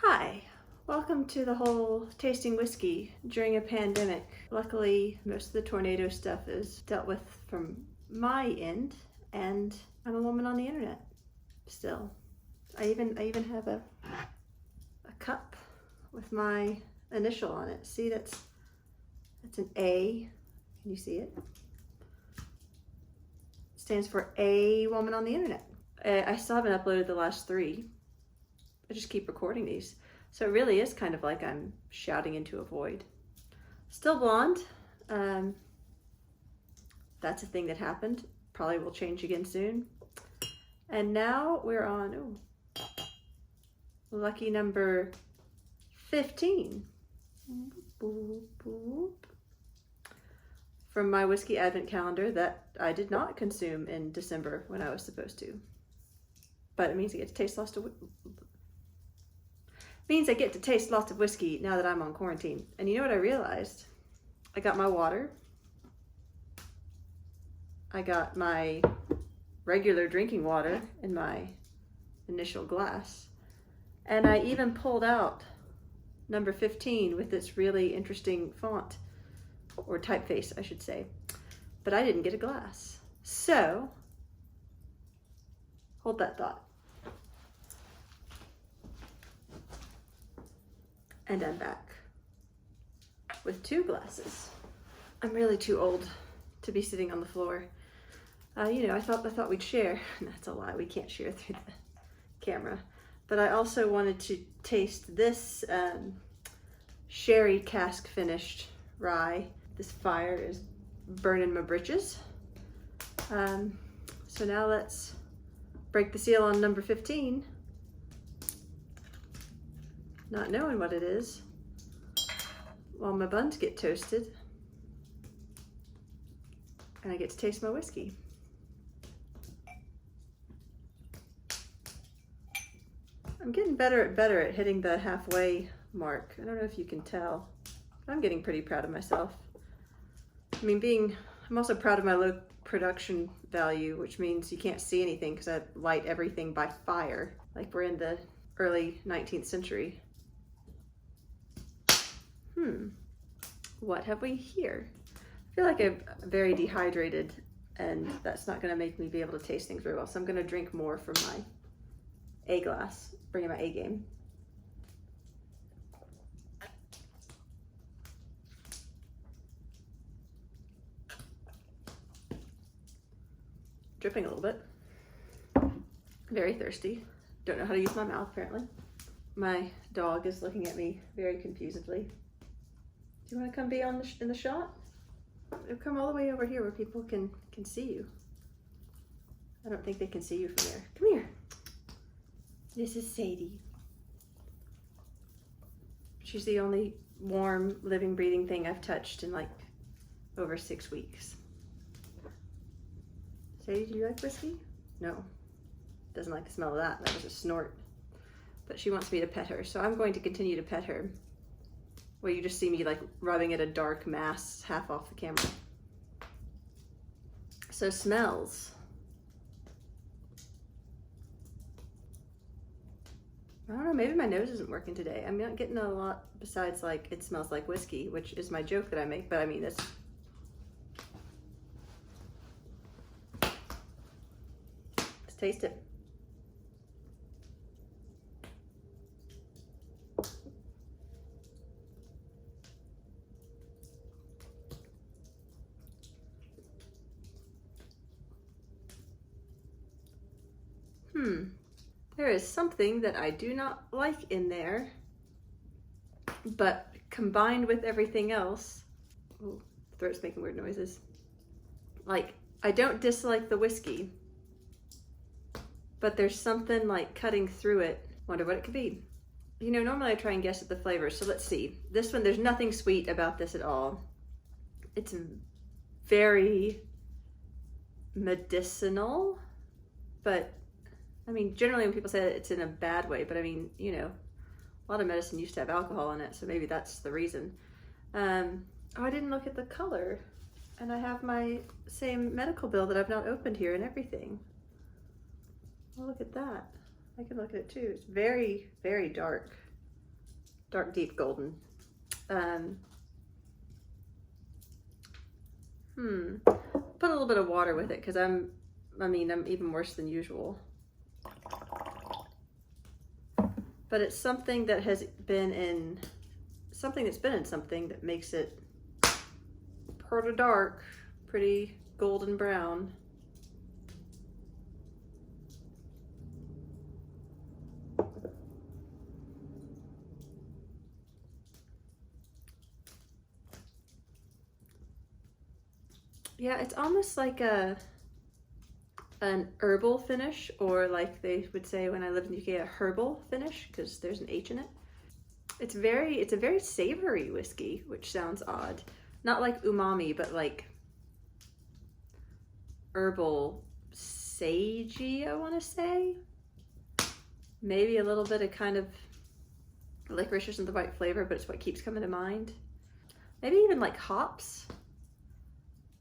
Hi, welcome to the whole tasting whiskey during a pandemic. Luckily, most of the tornado stuff is dealt with from my end, and I'm a woman on the internet still. I even have a cup with my initial on it. See, that's an A. Can you see it? It stands for A Woman on the Internet. I still haven't uploaded the last 3. I just keep recording these. So it really is kind of like I'm shouting into a void. Still blonde. That's a thing that happened. Probably will change again soon. And now we're on lucky number 15. Boop, boop. From my whiskey advent calendar that I did not consume in December when I was supposed to. But it means I get to taste lots of whiskey now that I'm on quarantine. And you know what I realized? I got my water. I got my regular drinking water in my initial glass. And I even pulled out number 15 with this really interesting font, or typeface, I should say. But I didn't get a glass. So, hold that thought. And I'm back with 2 glasses. I'm really too old to be sitting on the floor. I thought we'd share. That's a lie. We can't share through the camera. But I also wanted to taste this sherry cask finished rye. This fire is burning my britches. So now let's break the seal on number 15. Not knowing what it is, while my buns get toasted and I get to taste my whiskey. I'm getting better at hitting the halfway mark. I don't know if you can tell, but I'm getting pretty proud of myself. I'm also proud of my low production value, which means you can't see anything because I light everything by fire, like we're in the early 19th century. What have we here? I feel like I'm very dehydrated and that's not gonna make me be able to taste things very well. So I'm gonna drink more from my A glass, bring in my A game. Dripping a little bit. Very thirsty. Don't know how to use my mouth apparently. My dog is looking at me very confusedly. Do you want to come be in the shot? Come all the way over here where people can see you. I don't think they can see you from there. Come here. This is Sadie. She's the only warm, living, breathing thing I've touched in like over 6 weeks. Sadie, do you like whiskey? No. Doesn't like the smell of that. That was a snort. But she wants me to pet her, so I'm going to continue to pet her. Well, you just see me like rubbing at a dark mass half off the camera. So smells. I don't know, maybe my nose isn't working today. I'm not getting a lot besides like it smells like whiskey, which is my joke that I make, but I mean, let's taste it. There is something that I do not like in there, but combined with everything else, ooh, throat's making weird noises. Like, I don't dislike the whiskey, but there's something like cutting through it. Wonder what it could be. You know, normally I try and guess at the flavors, so let's see. This one, there's nothing sweet about this at all. It's very medicinal, but I mean, generally when people say that, it's in a bad way, but I mean, you know, a lot of medicine used to have alcohol in it, so maybe that's the reason. Oh, I didn't look at the color, and I have my same medical bill that I've not opened here and everything. Oh, look at that. I can look at it too. It's very, very dark. dark deep golden. Put a little bit of water with it because I'm even worse than usual. But it's something that has been in something that makes it pretty dark, pretty golden brown. Yeah, it's almost like an herbal finish, or like they would say when I lived in the UK, a herbal finish, because there's an H in it. It's a very savory whiskey, which sounds odd. Not like umami, but like herbal sagey, I want to say. Maybe a little bit of kind of licorice isn't the right flavor, but it's what keeps coming to mind. Maybe even like hops.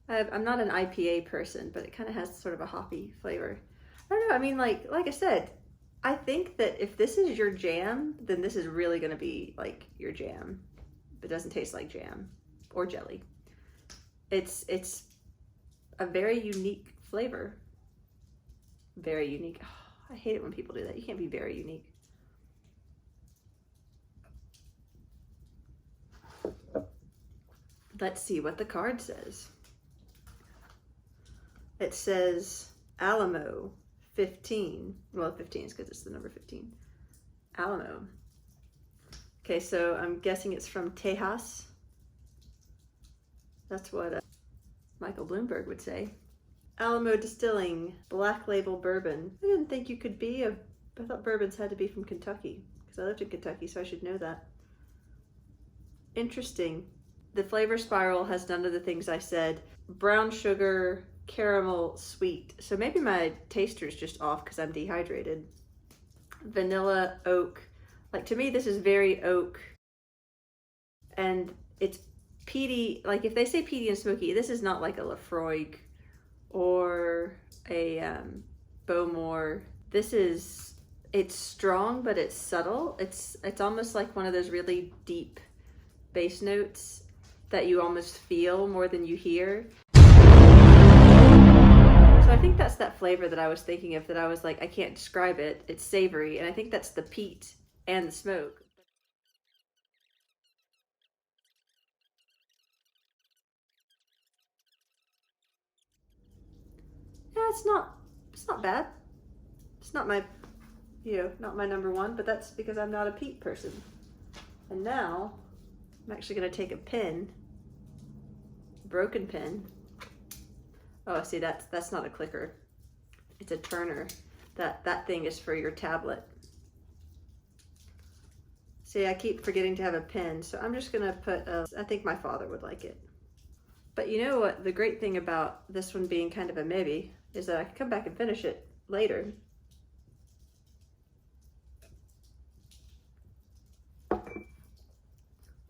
I'm not an IPA person, but it kind of has sort of a hoppy flavor. I don't know. I mean, like I said, I think that if this is your jam, then this is really going to be like your jam. It doesn't taste like jam or jelly. It's a very unique flavor. Very unique. Oh, I hate it when people do that. You can't be very unique. Let's see what the card says. It says Alamo 15. Well, 15 is because it's the number 15. Alamo. Okay, so I'm guessing it's from Tejas. That's what Michael Bloomberg would say. Alamo Distilling, Black Label Bourbon. I didn't think you could be I thought bourbons had to be from Kentucky, because I lived in Kentucky, so I should know that. Interesting. The flavor spiral has none of the things I said. Brown sugar, caramel, sweet. So maybe my taster's just off because I'm dehydrated. Vanilla, oak. Like, to me, this is very oak. And it's peaty. Like, if they say peaty and smoky, this is not like a Lafroig or a Bowmore. It's strong, but it's subtle. It's almost like one of those really deep bass notes that you almost feel more than you hear. So I think that's that flavor that I was thinking of, that I was like, I can't describe it. It's savory, and I think that's the peat and the smoke. Yeah, it's not bad. It's not my, not my number one, but that's because I'm not a peat person. And now I'm actually going to take a broken pin. Oh, see, that's not a clicker. It's a turner. That thing is for your tablet. See, I keep forgetting to have a pen, so I'm just gonna put I think my father would like it. But you know what, the great thing about this one being kind of a maybe is that I can come back and finish it later.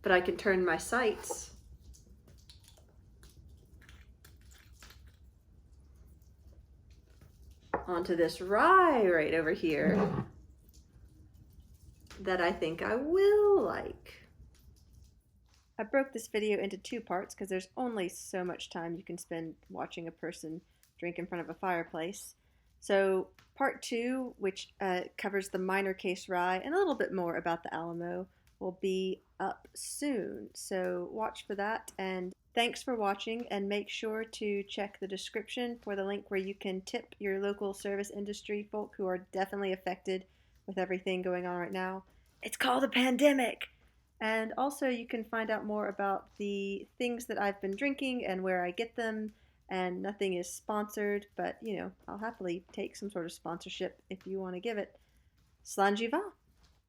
But I can turn my sights onto this rye right over here that I think I will like. I broke this video into two parts because there's only so much time you can spend watching a person drink in front of a fireplace. So part 2, which covers the minor case rye and a little bit more about the Alamo, will be up soon. So watch for that, and thanks for watching, and make sure to check the description for the link where you can tip your local service industry folk who are definitely affected with everything going on right now. It's called a pandemic! And also you can find out more about the things that I've been drinking and where I get them, and nothing is sponsored, but I'll happily take some sort of sponsorship if you want to give it. Slanjiva!